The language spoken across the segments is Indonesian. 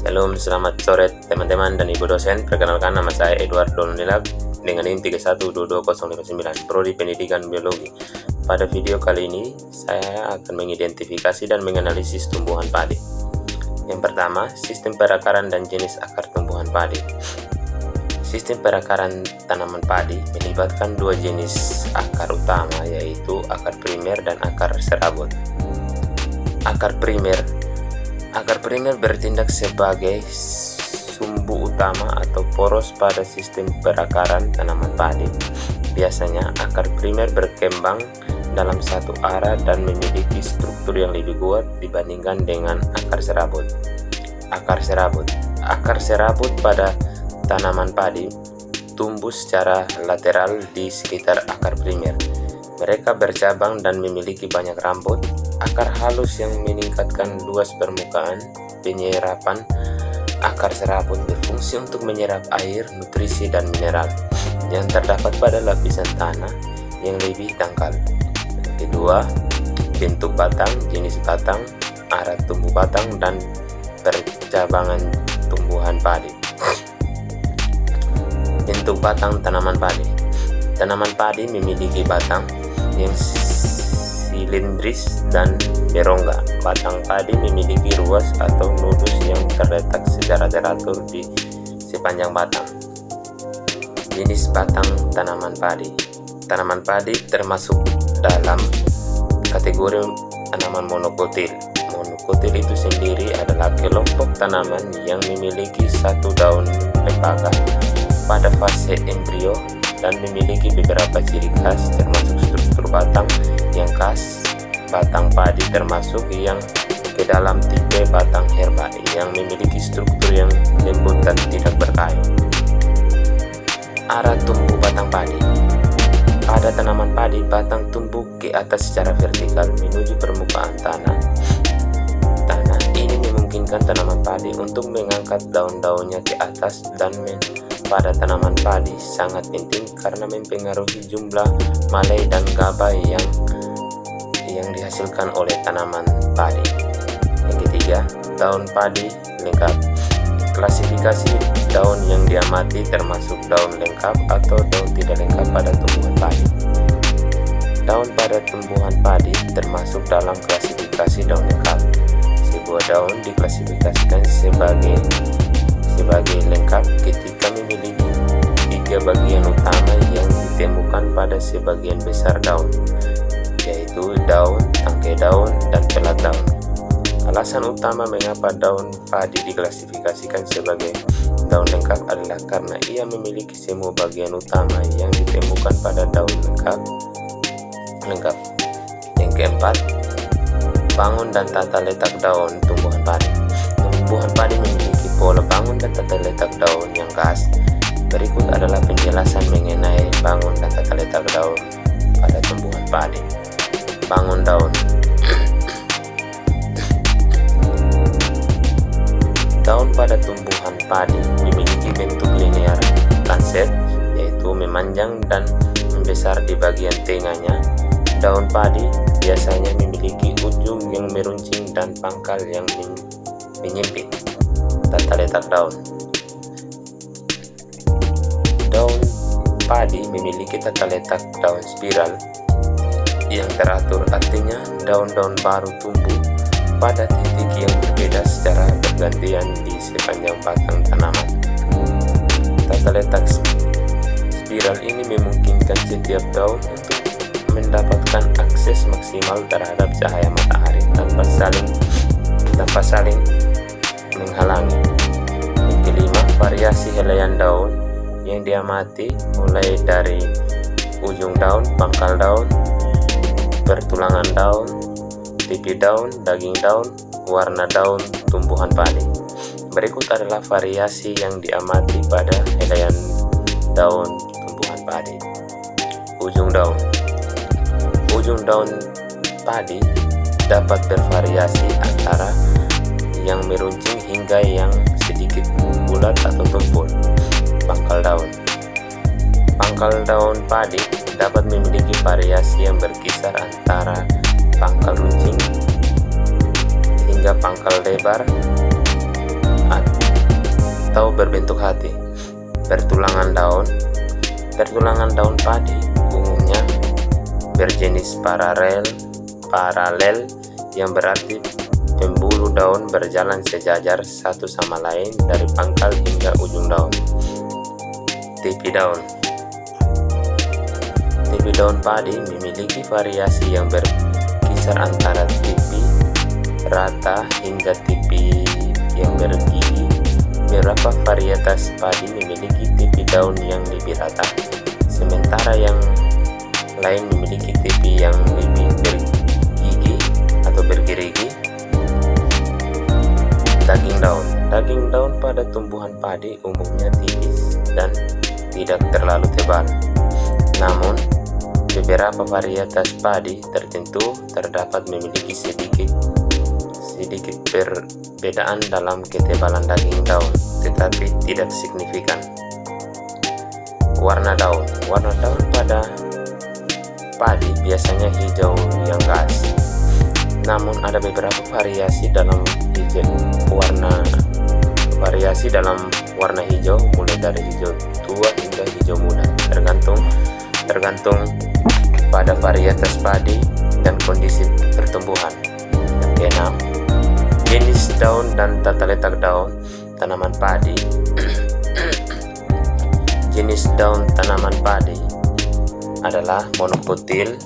Shalom, selamat sore teman-teman dan ibu dosen. Perkenalkan, nama saya Edward Dononilab dengan NIM 3122059, Prodi Pendidikan Biologi. Pada video kali ini, saya akan mengidentifikasi dan menganalisis tumbuhan padi. Yang pertama, sistem perakaran dan jenis akar tumbuhan padi. Sistem perakaran tanaman padi melibatkan dua jenis akar utama, yaitu akar primer dan akar serabut. Akar primer bertindak sebagai sumbu utama atau poros pada sistem perakaran tanaman padi. Biasanya akar primer berkembang dalam satu arah dan memiliki struktur yang lebih kuat dibandingkan dengan akar serabut. Akar serabut pada tanaman padi tumbuh secara lateral di sekitar akar primer. Mereka bercabang dan memiliki banyak rambut. Akar halus yang meningkatkan luas permukaan penyerapan. Akar serabut berfungsi untuk menyerap air, nutrisi, dan mineral yang terdapat pada lapisan tanah yang lebih dangkal. Kedua, bentuk batang, jenis batang, arah tumbuh batang, dan percabangan tumbuhan padi. Bentuk batang tanaman padi. Tanaman padi memiliki batang yang silindris dan berongga. Batang padi memiliki ruas atau nudus yang terletak secara teratur di sepanjang batang. Jenis batang tanaman padi. Tanaman padi termasuk dalam kategori tanaman monokotil. Monokotil itu sendiri adalah kelompok tanaman yang memiliki satu daun lembaga pada fase embrio dan memiliki beberapa ciri khas, termasuk struktur batang yang khas. Batang padi termasuk yang ke dalam tipe batang herba yang memiliki struktur yang lembut dan tidak berkayu. Arah tumbuh batang padi. Pada tanaman padi, batang tumbuh ke atas secara vertikal menuju permukaan tanah. Tanah ini memungkinkan tanaman padi untuk mengangkat daun-daunnya ke atas, dan pada tanaman padi sangat penting karena mempengaruhi jumlah malai dan gabah yang dihasilkan oleh tanaman padi. Yang ketiga, daun padi lengkap. Klasifikasi daun yang diamati termasuk daun lengkap atau daun tidak lengkap pada tumbuhan padi. Daun pada tumbuhan padi termasuk dalam klasifikasi daun lengkap. Sebuah daun diklasifikasikan sebagai lengkap ketika memiliki tiga bagian utama yang ditemukan pada sebagian besar daun, yaitu daun, tangkai daun, dan pelat daun. Alasan utama mengapa daun padi diklasifikasikan sebagai daun lengkap adalah karena ia memiliki semua bagian utama yang ditemukan pada daun lengkap. Yang keempat, bangun dan tata letak daun tumbuhan padi. Tumbuhan padi memiliki pola bangun dan tata letak daun yang khas. Berikut adalah penjelasan mengenai bangun dan tata letak daun pada tumbuhan padi. Bangun daun. Daun pada tumbuhan padi memiliki bentuk linear lancet, yaitu memanjang dan membesar di bagian tengahnya. Daun padi biasanya memiliki ujung yang meruncing dan pangkal yang menyempit. Tata letak daun. Daun padi memiliki tata letak daun spiral yang teratur, artinya daun-daun baru tumbuh pada titik yang berbeda secara bergantian di sepanjang batang tanaman. Tata letak spiral ini memungkinkan setiap daun untuk mendapatkan akses maksimal terhadap cahaya matahari tanpa saling menghalangi. Yang kelima, variasi helaian daun yang diamati mulai dari ujung daun, pangkal daun, pertulangan daun, tipi daun, daging daun, warna daun tumbuhan padi. Berikut adalah variasi yang diamati pada helaian daun tumbuhan padi. Ujung daun. Ujung daun padi dapat bervariasi antara yang meruncing hingga yang sedikit bulat atau tumpul. Pangkal daun. Pangkal daun padi dapat memiliki variasi yang berkisar antara pangkal runcing hingga pangkal lebar atau berbentuk hati. Pertulangan daun. Pertulangan daun padi umumnya berjenis paralel yang berarti pembuluh daun berjalan sejajar satu sama lain dari pangkal hingga ujung daun. Tipi daun. Tipi daun padi memiliki variasi yang berkisar antara tipi rata hingga tipi yang bergigi. Beberapa varietas padi memiliki tipi daun yang lebih rata, sementara yang lain memiliki tipi yang lebih bergigi atau bergerigi. Daging daun. Daging daun pada tumbuhan padi umumnya tipis dan tidak terlalu tebal. Namun, beberapa varietas padi tertentu terdapat memiliki sedikit perbedaan dalam ketebalan daging daun, tetapi tidak signifikan. Warna daun. Warna daun pada padi biasanya hijau yang gas. Namun ada beberapa variasi dalam warna hijau, mulai dari hijau tua hingga hijau muda, tergantung pada varietas padi dan kondisi pertumbuhan. Yang keenam, jenis daun dan tata letak daun tanaman padi. Jenis daun tanaman padi adalah monokotil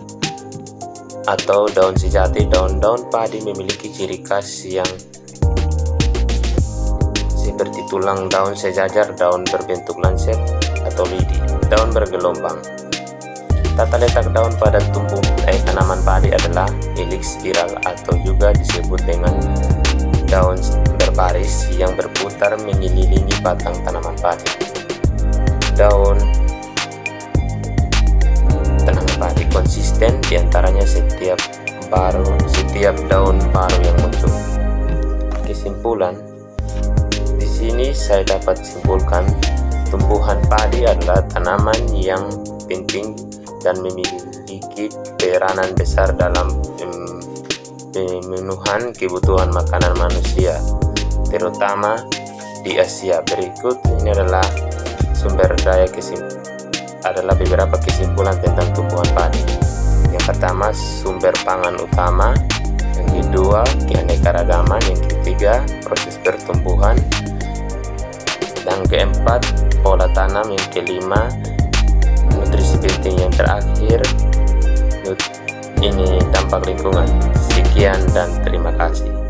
atau daun sejati. Daun-daun padi memiliki ciri khas yang seperti tulang daun sejajar, daun berbentuk lancet atau lidi, daun bergelombang. Tata letak daun pada tanaman padi adalah heliks spiral atau juga disebut dengan daun berbaris yang berputar mengelilingi batang tanaman padi. Daun tanaman padi konsisten, diantaranya setiap daun baru yang muncul. Kesimpulan, di sini saya dapat simpulkan tumbuhan padi adalah tanaman yang penting dan memiliki peranan besar dalam pemenuhan kebutuhan makanan manusia, terutama di Asia. Berikut ini adalah beberapa kesimpulan tentang tumbuhan padi. Yang pertama, sumber pangan utama. Yang kedua, keanekaragaman. Yang ketiga, proses pertumbuhan. Yang keempat, pola tanam. Yang kelima, nutrisi penting. Yang terakhir, ini dampak lingkungan. Sekian dan terima kasih.